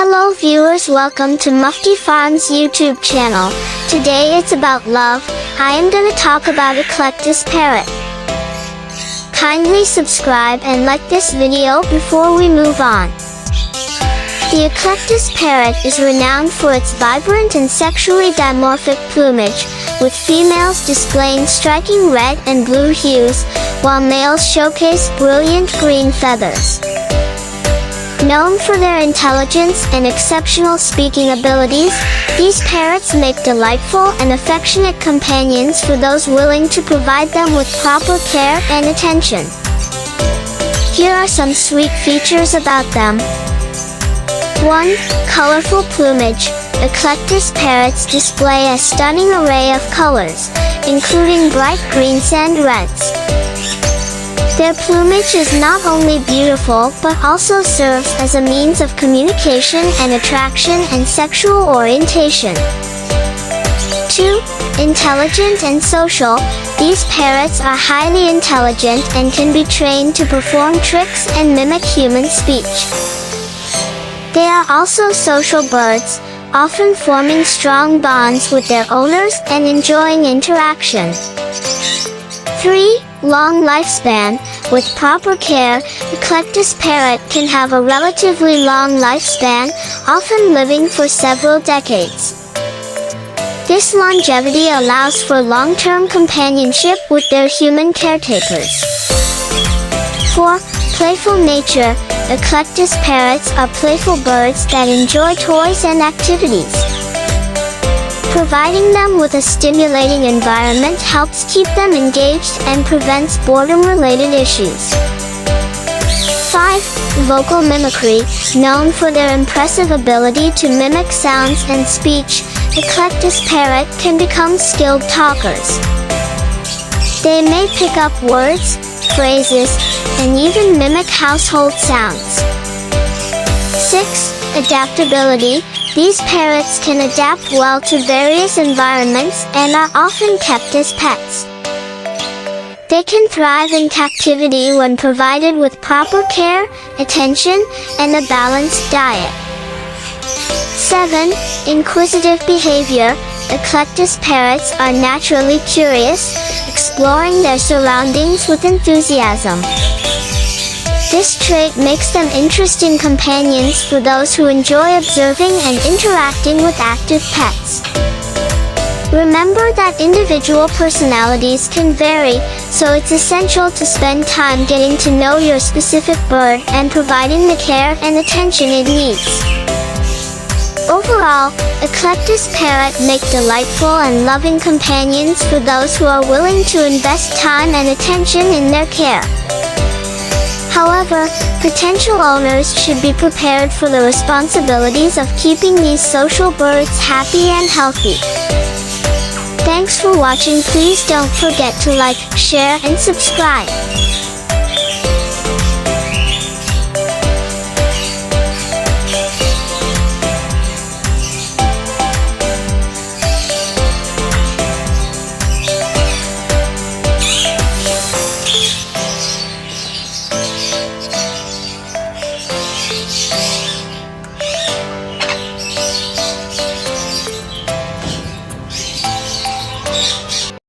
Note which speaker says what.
Speaker 1: Hello viewers, welcome to Mufti Farm's YouTube channel. Today it's about love. I am gonna talk about ECLECTUS parrot. Kindly subscribe and like this video before we move on. The ECLECTUS parrot is renowned for its vibrant and sexually dimorphic plumage, with females displaying striking red and blue hues, while males showcase brilliant green feathers. Known for their intelligence and exceptional speaking abilities, these parrots make delightful and affectionate companions for those willing to provide them with proper care and attention. Here are some sweet features about them. 1. Colorful plumage. ECLECTUS parrots display a stunning array of colors, including bright greens and reds. Their plumage is not only beautiful but also serves as a means of communication and attraction and sexual orientation. 2. Intelligent and social. These parrots are highly intelligent and can be trained to perform tricks and mimic human speech. They are also social birds, often forming strong bonds with their owners and enjoying interaction. 3. Long lifespan. With proper care, ECLECTUS parrot can have a relatively long lifespan, often living for several decades. This longevity allows for long-term companionship with their human caretakers. 4. Playful nature. ECLECTUS parrots are playful birds that enjoy toys and activities. Providing them with a stimulating environment helps keep them engaged and prevents boredom-related issues. 5. Vocal mimicry. Known for their impressive ability to mimic sounds and speech, ECLECTUS parrot can become skilled talkers. They may pick up words, phrases, and even mimic household sounds. 6. Adaptability. These parrots can adapt well to various environments and are often kept as pets. They can thrive in captivity when provided with proper care, attention, and a balanced diet. 7. Inquisitive behavior. ECLECTUS parrots are naturally curious, exploring their surroundings with enthusiasm. This trait makes them interesting companions for those who enjoy observing and interacting with active pets. Remember that individual personalities can vary, so it's essential to spend time getting to know your specific bird and providing the care and attention it needs. Overall, ECLECTUS parrot make delightful and loving companions for those who are willing to invest time and attention in their care. However, potential owners should be prepared for the responsibilities of keeping these social birds happy and healthy. Thanks for watching. Please don't forget to like, share, and subscribe.